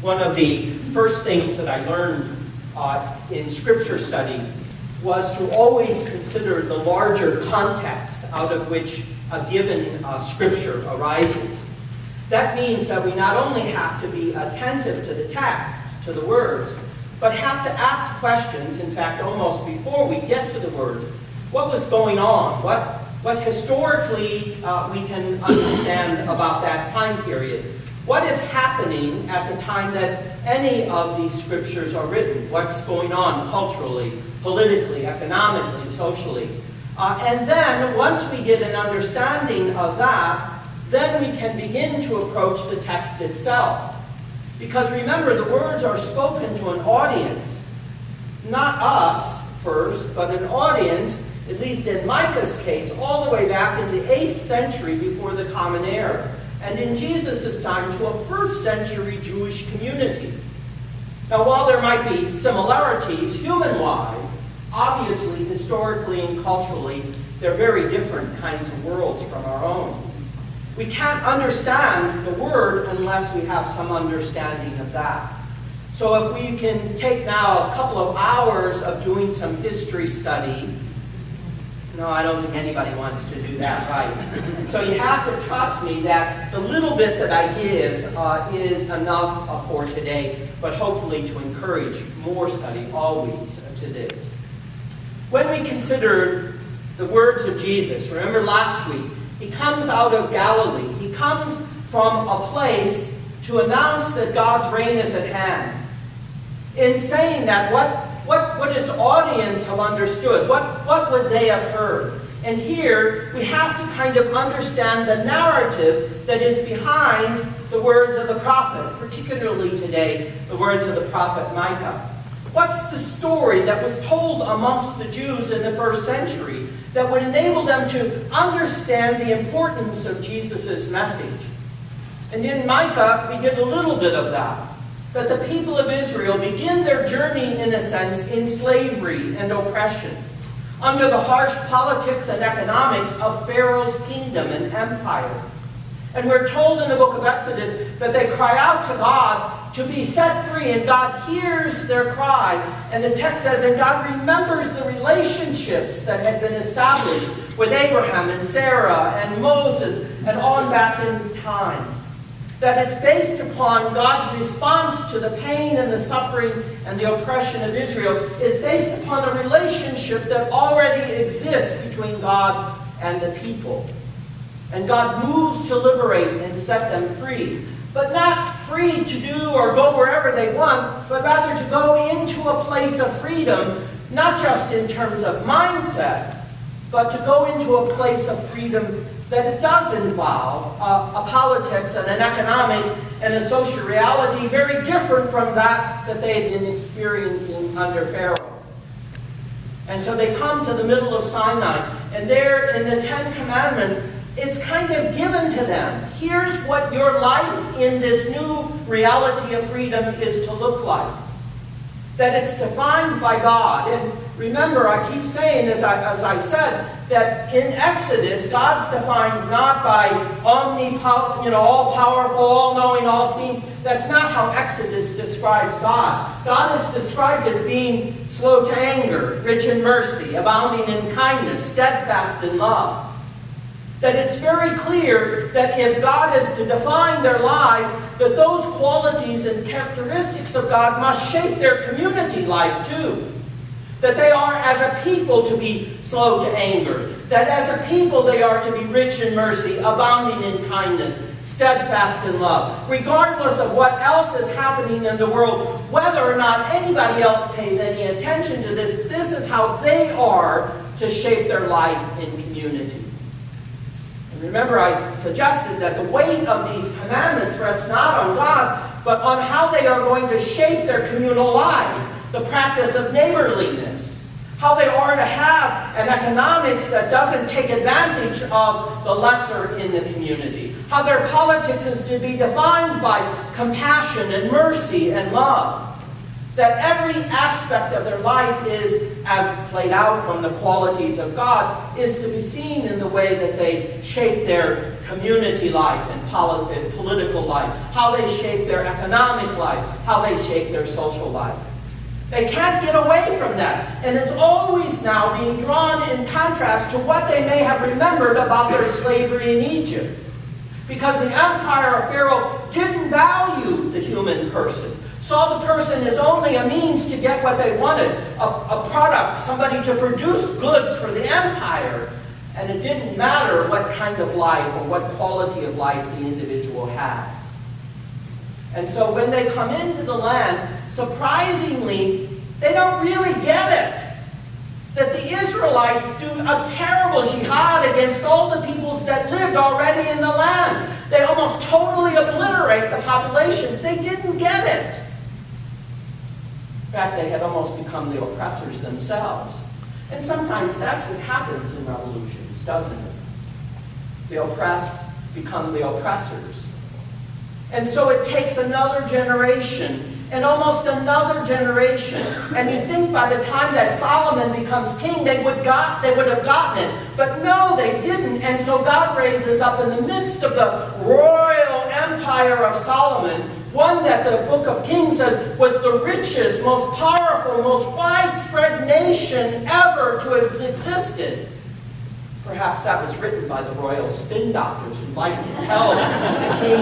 One of the first things that I learned in Scripture study was to always consider the larger context out of which a given Scripture arises. That means that we not only have to be attentive to the text, to the words, but have to ask questions, in fact, almost before we get to the words. What was going on? What historically we can understand about that time period? What is happening at the time that any of these scriptures are written? What's going on culturally, politically, economically, socially? And then, once we get an understanding of that, then we can begin to approach the text itself. Because remember, the words are spoken to an audience. Not us first, but an audience, at least in Micah's case, all the way back into the 8th century before the Common Era. And in Jesus' time, to a 1st century Jewish community. Now, while there might be similarities human-wise, obviously, historically and culturally, they're very different kinds of worlds from our own. We can't understand the Word unless we have some understanding of that. So if we can take now a couple of hours of doing some history study, no, I don't think anybody wants to do that, right? So you have to trust me that the little bit that I give is enough for today, but hopefully to encourage more study always to this. When we consider the words of Jesus, remember last week, he comes out of Galilee. He comes from a place to announce that God's reign is at hand. In saying that, what would its audience have understood? What would they have heard? And here, we have to kind of understand the narrative that is behind the words of the prophet, particularly today, the words of the prophet Micah. What's the story that was told amongst the Jews in the 1st century that would enable them to understand the importance of Jesus' message? And in Micah, we get a little bit of that. That the people of Israel begin their journey, in a sense, in slavery and oppression, under the harsh politics and economics of Pharaoh's kingdom and empire. And we're told in the book of Exodus that they cry out to God to be set free, and God hears their cry. And the text says, and God remembers the relationships that had been established with Abraham and Sarah and Moses and on back in time. That it's based upon God's response to the pain and the suffering and the oppression of Israel is based upon a relationship that already exists between God and the people. And God moves to liberate and set them free. But not free to do or go wherever they want, but rather to go into a place of freedom, not just in terms of mindset, but to go into a place of freedom that it does involve a politics and an economic and a social reality very different from that they had been experiencing under Pharaoh. And so they come to the middle of Sinai, and there in the 10 Commandments, it's kind of given to them. Here's what your life in this new reality of freedom is to look like. That it's defined by God. And remember, I keep saying this, as I said, that in Exodus, God's defined not by all-powerful, all-knowing, all-seeing. That's not how Exodus describes God. God is described as being slow to anger, rich in mercy, abounding in kindness, steadfast in love. That it's very clear that if God is to define their life, that those qualities and characteristics of God must shape their community life too. That they are as a people to be slow to anger. That as a people they are to be rich in mercy, abounding in kindness, steadfast in love. Regardless of what else is happening in the world, whether or not anybody else pays any attention to this, this is how they are to shape their life in community. Remember, I suggested that the weight of these commandments rests not on God, but on how they are going to shape their communal life. The practice of neighborliness. How they are to have an economics that doesn't take advantage of the lesser in the community. How their politics is to be defined by compassion and mercy and love. That every aspect of their life is, as played out from the qualities of God, is to be seen in the way that they shape their community life and political life, how they shape their economic life, how they shape their social life. They can't get away from that. And it's always now being drawn in contrast to what they may have remembered about their slavery in Egypt. Because the empire of Pharaoh didn't value the human person. Saw the person as only a means to get what they wanted, a product, somebody to produce goods for the empire. And it didn't matter what kind of life or what quality of life the individual had. And so when they come into the land, surprisingly, they don't really get it. That the Israelites do a terrible jihad against all the peoples that lived already in the land. They almost totally obliterate the population. They didn't get it. In fact, they had almost become the oppressors themselves. And sometimes that's what happens in revolutions, doesn't it? The oppressed become the oppressors. And so it takes another generation and almost another generation. And you think by the time that Solomon becomes king, they would have gotten it. But no, they didn't. And so God raises up in the midst of the royal empire of Solomon, one that the book of Kings says was the richest, most powerful, most widespread nation ever to have existed. Perhaps that was written by the royal spin doctors who like to tell the king,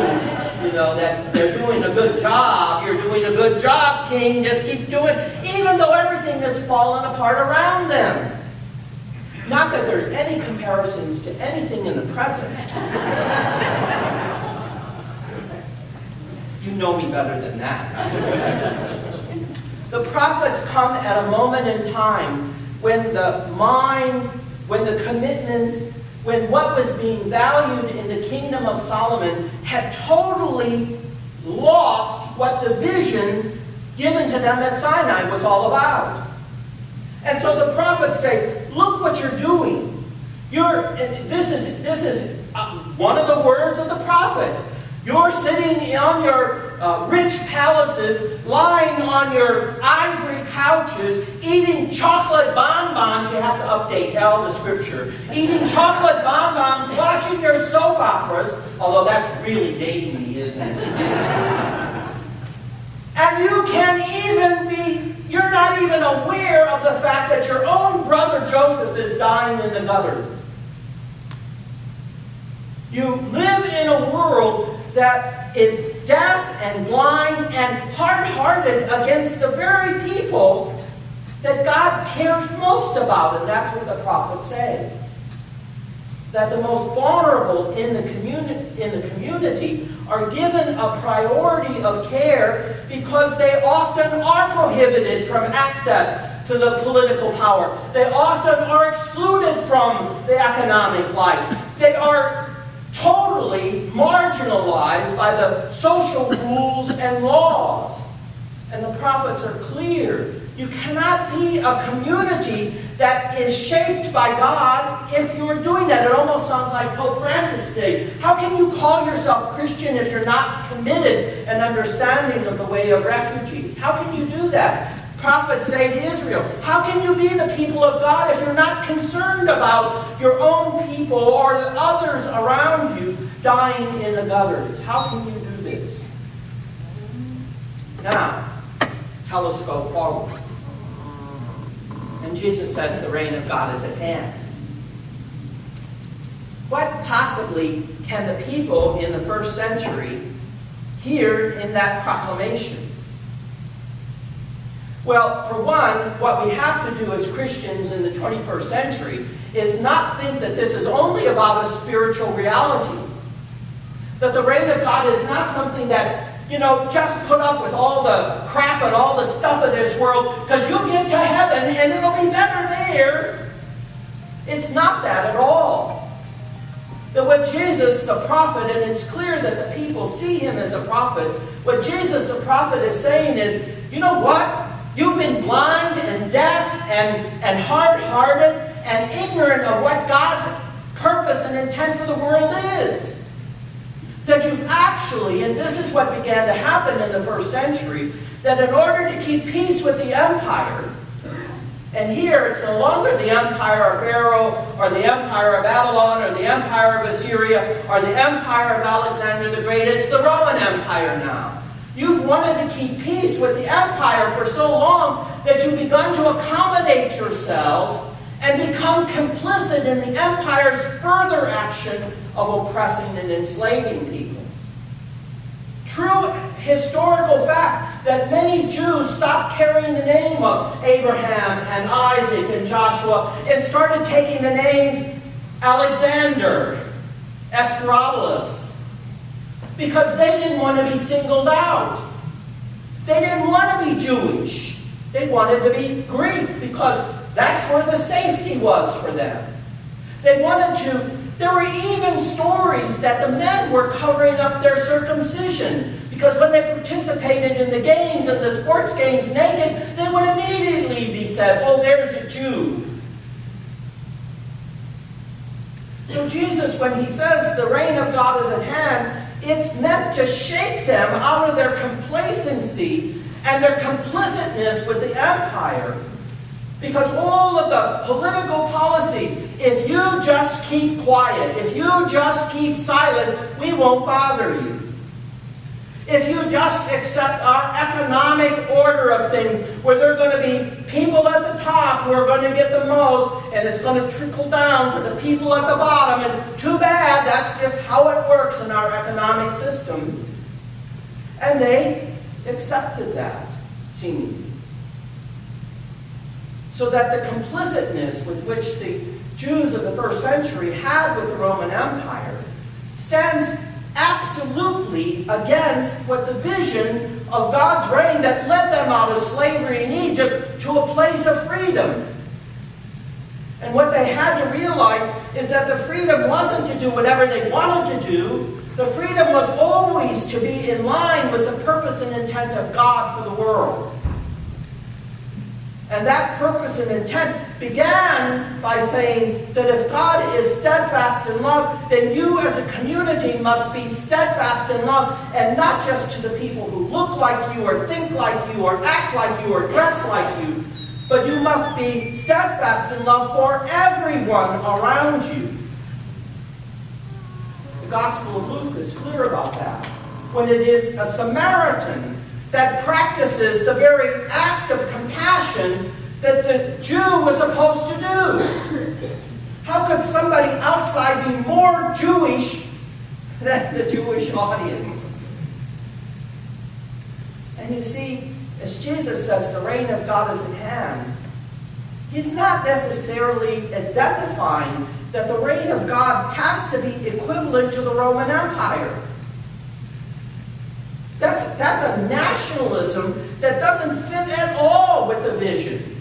that they're doing a good job. You're doing a good job, king. Just keep doing it, even though everything has fallen apart around them. Not that there's any comparisons to anything in the present. You know me better than that. The prophets come at a moment in time when the mind, when the commitment, when what was being valued in the kingdom of Solomon had totally lost what the vision given to them at Sinai was all about. And so the prophets say, look what you're doing. This is one of the words of the prophet. You're sitting on your rich palaces, lying on your ivory couches, eating chocolate bonbons. You have to update hell the scripture. Eating chocolate bonbons, watching your soap operas. Although that's really dating me, isn't it? And you you're not even aware of the fact that your own brother Joseph is dying in the gutter. You live in a world that is deaf and blind and hard-hearted against the very people that God cares most about. And that's what the prophets say. That the most vulnerable in the community are given a priority of care because they often are prohibited from access to the political power. They often are excluded from the economic life. They are totally marginalized by the social rules and laws. And the prophets are clear. You cannot be a community that is shaped by God if you're doing that. It almost sounds like Pope Francis said. How can you call yourself Christian if you're not committed and understanding of the way of refugees? How can you do that? Prophets say to Israel, how can you be the people of God if you're not concerned about your own people or the others around you dying in the gutters? How can you do this? Now, telescope forward. And Jesus says the reign of God is at hand. What possibly can the people in the first century hear in that proclamation? Well, for one, what we have to do as Christians in the 21st century is not think that this is only about a spiritual reality. That the reign of God is not something that, just put up with all the crap and all the stuff of this world because you'll get to heaven and it'll be better there. It's not that at all. That what Jesus, the prophet, and it's clear that the people see him as a prophet, what Jesus, the prophet, is saying is, you know what? You've been blind and deaf and hard-hearted and ignorant of what God's purpose and intent for the world is. That you actually, and this is what began to happen in the first century, that in order to keep peace with the empire, and here it's no longer the empire of Pharaoh, or the empire of Babylon, or the empire of Assyria, or the empire of Alexander the Great, it's the Roman Empire now. You've wanted to keep peace with the empire for so long that you've begun to accommodate yourselves and become complicit in the empire's further action of oppressing and enslaving people. True historical fact that many Jews stopped carrying the name of Abraham and Isaac and Joshua and started taking the names Alexander, Estrobulus, because they didn't want to be singled out. They didn't want to be Jewish. They wanted to be Greek because that's where the safety was for them. They wanted to. There were even stories that the men were covering up their circumcision because when they participated in the games and the sports games naked, they would immediately be said, "Oh, there's a Jew." So Jesus, when he says the reign of God is at hand, it's meant to shake them out of their complacency and their complicitness with the empire. Because all of the political policies, if you just keep quiet, if you just keep silent, we won't bother you. If you just accept our economic order of things, where there are going to be people at the top who are going to get the most, and it's going to trickle down to the people at the bottom, and too bad, that's just how it works in our economic system. And they accepted that, seemingly. So that the complicitness with which the Jews of the first century had with the Roman Empire stands absolutely against what the vision of God's reign that led them out of slavery in Egypt to a place of freedom. And what they had to realize is that the freedom wasn't to do whatever they wanted to do. The freedom was always to be in line with the purpose and intent of God for the world. And that purpose and intent began by saying that if God is steadfast in love, then you as a community must be steadfast in love, and not just to the people who look like you or think like you or act like you or dress like you, but you must be steadfast in love for everyone around you. The Gospel of Luke is clear about that. When it is a Samaritan that practices the very act of compassion that the Jew was supposed to do. How could somebody outside be more Jewish than the Jewish audience? And you see, as Jesus says, the reign of God is at hand, he's not necessarily identifying that the reign of God has to be equivalent to the Roman Empire. That's a nationalism that doesn't fit at all with the vision.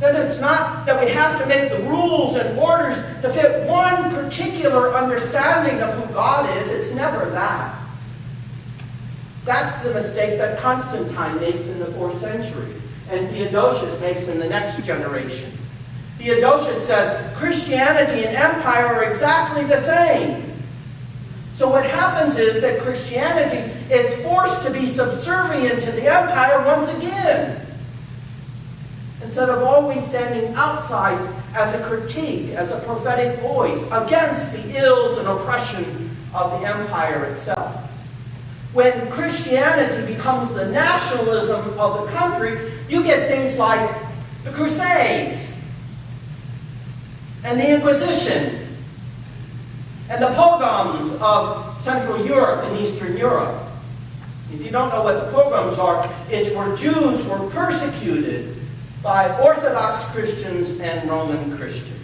That it's not that we have to make the rules and orders to fit one particular understanding of who God is. It's never that. That's the mistake that Constantine makes in the 4th century and Theodosius makes in the next generation. Theodosius says Christianity and empire are exactly the same. So what happens is that Christianity is forced to be subservient to the empire once again, instead of always standing outside as a critique, as a prophetic voice against the ills and oppression of the empire itself. When Christianity becomes the nationalism of the country, you get things like the Crusades and the Inquisition and the pogroms of Central Europe and Eastern Europe. If you don't know what the pogroms are, it's where Jews were persecuted by Orthodox Christians and Roman Christians.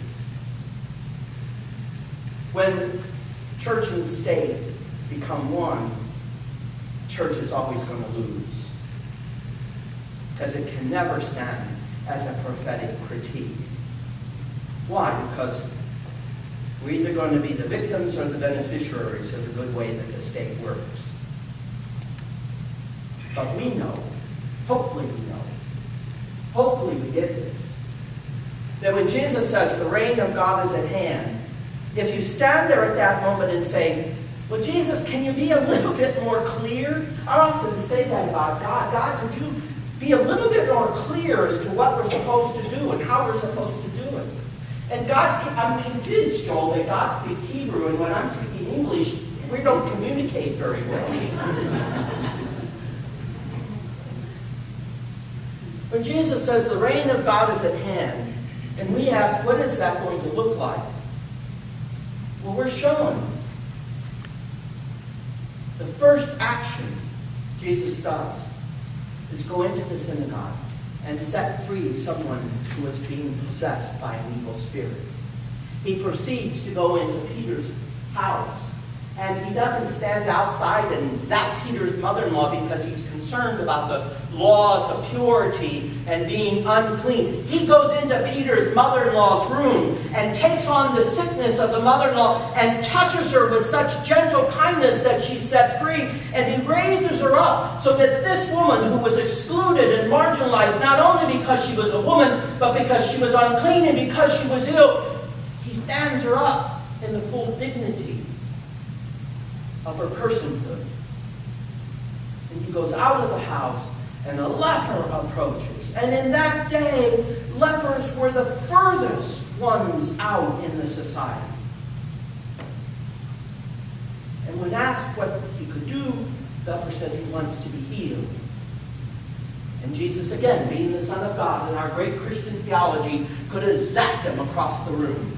When church and state become one, church is always going to lose, because it can never stand as a prophetic critique. Why? Because we're either going to be the victims or the beneficiaries of the good way that the state works. But we know, hopefully we know, hopefully we get this, that when Jesus says the reign of God is at hand, If you stand there at that moment and say, well, Jesus, can you be a little bit more clear? I often say that about God. God, could you be a little bit more clear as to what we're supposed to do and how we're supposed to do it? And God, I'm convinced, Joel, that God speaks Hebrew, and when I'm speaking English, we don't communicate very well. When Jesus says the reign of God is at hand, and we ask, what is that going to look like? Well, we're shown. The first action Jesus does is go into the synagogue and set free someone who was being possessed by an evil spirit. He proceeds to go into Peter's house, and he doesn't stand outside and zap Peter's mother-in-law because he's concerned about the laws of purity and being unclean. He goes into Peter's mother-in-law's room and takes on the sickness of the mother-in-law and touches her with such gentle kindness that she's set free. And he raises her up so that this woman who was excluded and marginalized, not only because she was a woman, but because she was unclean and because she was ill, he stands her up in the full dignity of her personhood. And he goes out of the house, and a leper approaches. And in that day, lepers were the furthest ones out in the society. And when asked what he could do, the leper says he wants to be healed. And Jesus, again, being the Son of God in our great Christian theology, could have zapped him across the room.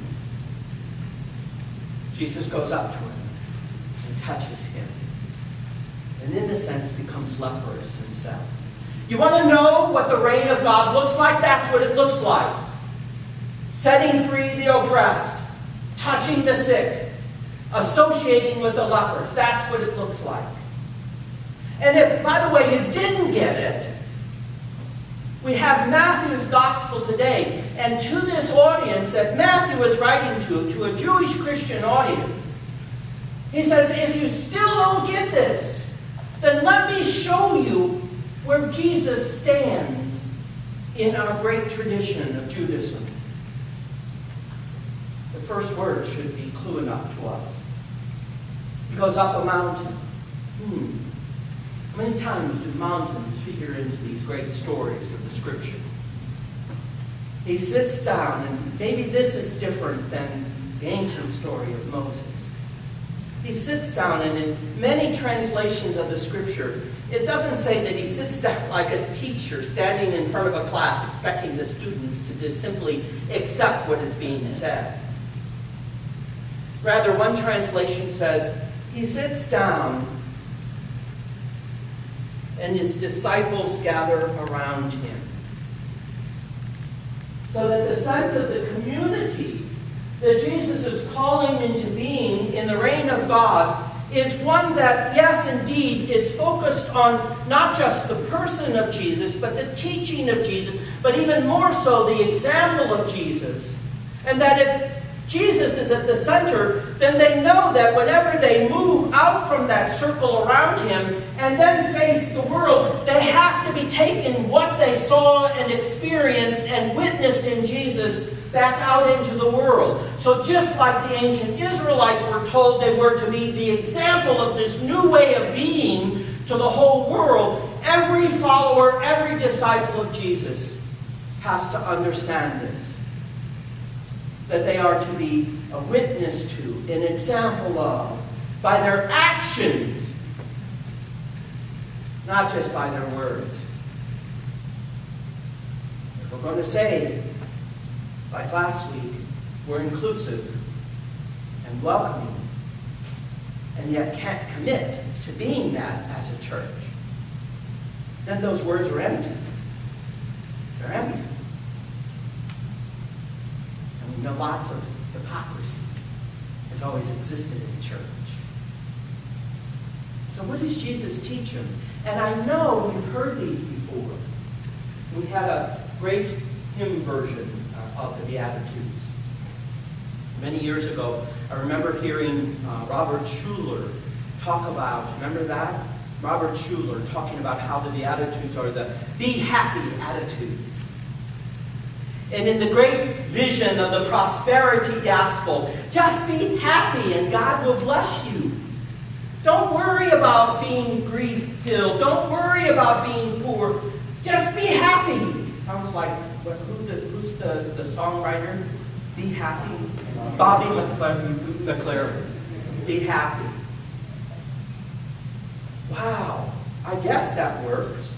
Jesus goes up to him and touches him, and in a sense becomes leprous himself. You want to know what the reign of God looks like? That's what it looks like. Setting free the oppressed, touching the sick, associating with the lepers. That's what it looks like. And if, by the way, you didn't get it, we have Matthew's gospel today. And to this audience that Matthew is writing to a Jewish Christian audience, he says, if you still don't get this, then let me show you where Jesus stands in our great tradition of Judaism. The first word should be clue enough to us. He goes up a mountain. How many times do mountains figure into these great stories of the Scripture? He sits down, and maybe this is different than the ancient story of Moses. He sits down, and in many translations of the Scripture, it doesn't say that he sits down like a teacher standing in front of a class expecting the students to just simply accept what is being said. Rather, one translation says, he sits down and his disciples gather around him. So that the sense of the community that Jesus is calling into being in the reign of God is one that, yes, indeed, is focused on not just the person of Jesus, but the teaching of Jesus, but even more so the example of Jesus. And that if Jesus is at the center, then they know that whenever they move out from that circle around him and then face the world, they have to be taking what they saw and experienced and witnessed in Jesus back out into the world. So just like the ancient Israelites were told they were to be the example of this new way of being to the whole world, every follower, every disciple of Jesus has to understand this. That they are to be a witness to, an example of, by their actions, not just by their words. If we're going to say, like last week, we're inclusive and welcoming, and yet can't commit to being that as a church, then those words are empty. They're empty. And we know lots of hypocrisy has always existed in the church. So what does Jesus teach them? And I know you've heard these before. We had a great hymn version of the Beatitudes. Many years ago, I remember hearing Robert Schuller talk about, remember that? Robert Schuller talking about how the Beatitudes are the be happy attitudes. And in the great vision of the prosperity gospel, just be happy and God will bless you. Don't worry about being grief-filled. Don't worry about being poor. Just be happy. Sounds like, who's the songwriter? Be happy. Bobby McLaren. Be happy. Wow. I guess that works.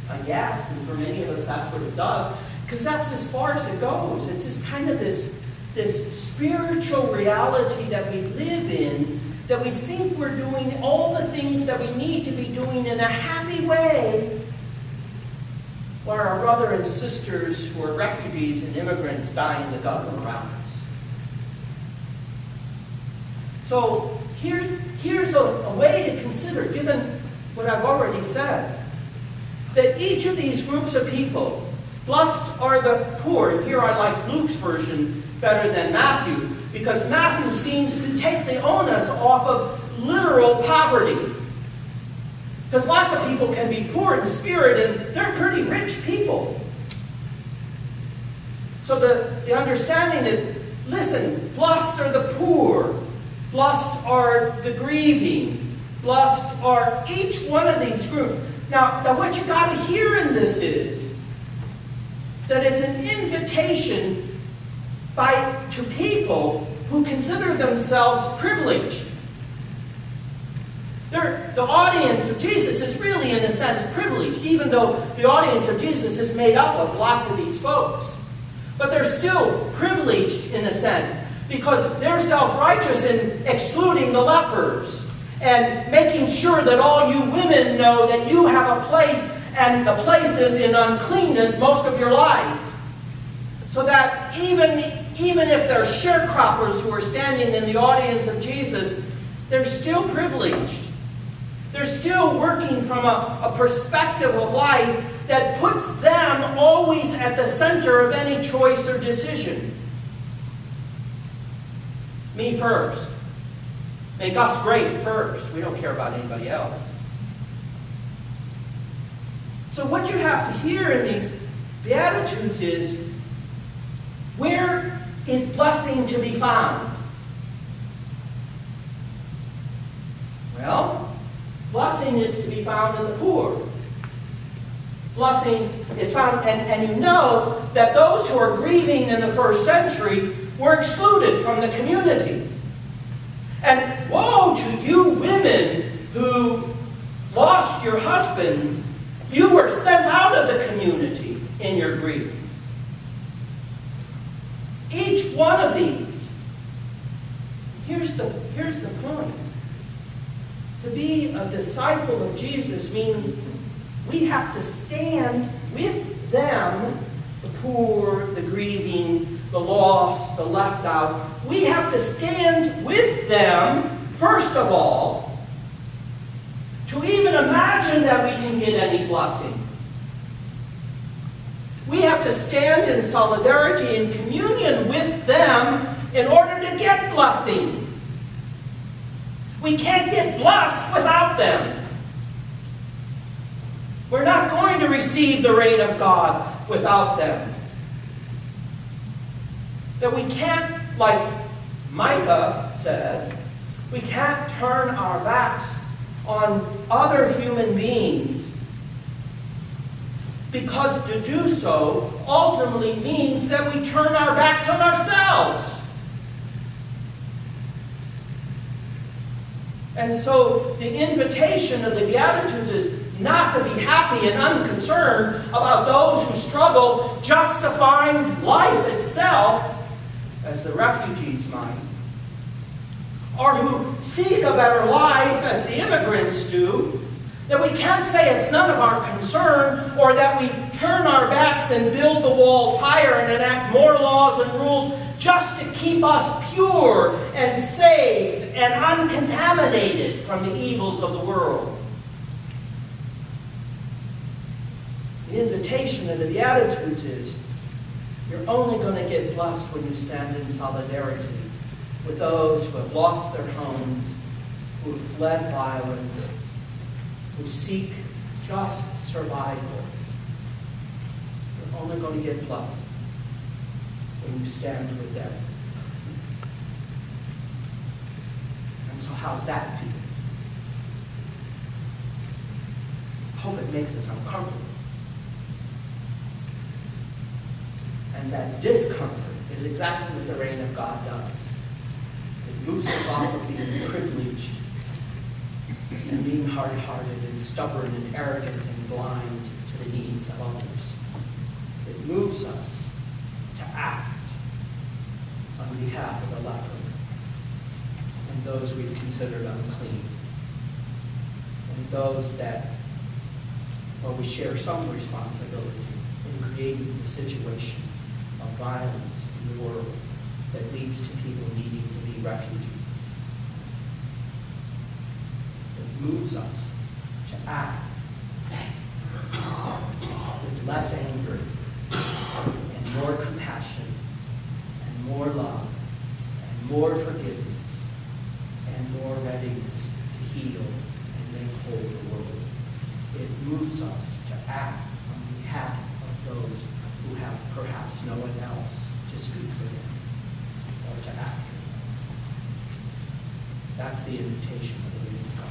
I guess, and for many of us that's what it does, because that's as far as it goes. It's just kind of this spiritual reality that we live in, that we think we're doing all the things that we need to be doing in a happy way, while our brother and sisters who are refugees and immigrants die in the gutter around us. So here's a way to consider, given what I've already said, that each of these groups of people, blessed are the poor, and here I like Luke's version better than Matthew, because Matthew seems to take the onus off of literal poverty. Because lots of people can be poor in spirit, and they're pretty rich people. So the understanding is, listen, blessed are the poor, blessed are the grieving, blessed are each one of these groups. Now what you got to hear in this is that it's an invitation to people who consider themselves privileged. The audience of Jesus is really, in a sense, privileged, even though the audience of Jesus is made up of lots of these folks. But they're still privileged, in a sense, because they're self-righteous in excluding the lepers and making sure that all you women know that you have a place, and the place is in uncleanness most of your life. So that even if they're sharecroppers who are standing in the audience of Jesus, they're still privileged. They're still working from a perspective of life that puts them always at the center of any choice or decision. Me first. Make us great first. We don't care about anybody else. So what you have to hear in these Beatitudes is, where is blessing to be found? Well, blessing is to be found in the poor. Blessing is found, and you know that those who are grieving in the first century were excluded from the community. And woe to you women who lost your husband. You were sent out of the community in your grief. Each one of these, here's the point. To be a disciple of Jesus means we have to stand with them, the poor, the grieving, the lost, the left out. We have to stand with them, first of all, to even imagine that we can get any blessing. We have to stand in solidarity and communion with them in order to get blessing. We can't get blessed without them. We're not going to receive the rain of God without them. That we can't, like Micah says, we can't turn our backs on other human beings, because to do so ultimately means that we turn our backs on ourselves. And so the invitation of the Beatitudes is not to be happy and unconcerned about those who struggle just to find life itself, as the refugees might, or who seek a better life, as the immigrants do. That we can't say it's none of our concern, or that we turn our backs and build the walls higher and enact more laws and rules just to keep us pure and safe and uncontaminated from the evils of the world. The invitation of the Beatitudes is, you're only going to get blessed when you stand in solidarity with those who have lost their homes, who have fled violence, who seek just survival. You're only going to get blessed when you stand with them. And so how's that feel? I hope it makes us uncomfortable. And that discomfort is exactly what the reign of God does. It moves us off of being privileged and being hard-hearted and stubborn and arrogant and blind to the needs of others. It moves us to act on behalf of the leper and those we've considered unclean, and those that, well, we share some responsibility in creating the situation of violence in the world that leads to people needing to be refugees. It moves us to act with less anger and more compassion and more love and more forgiveness and more readiness to heal and make whole the world. It moves us to act on behalf of those who have perhaps no one else to speak for them or to act for them. That's the invitation of the reign of God.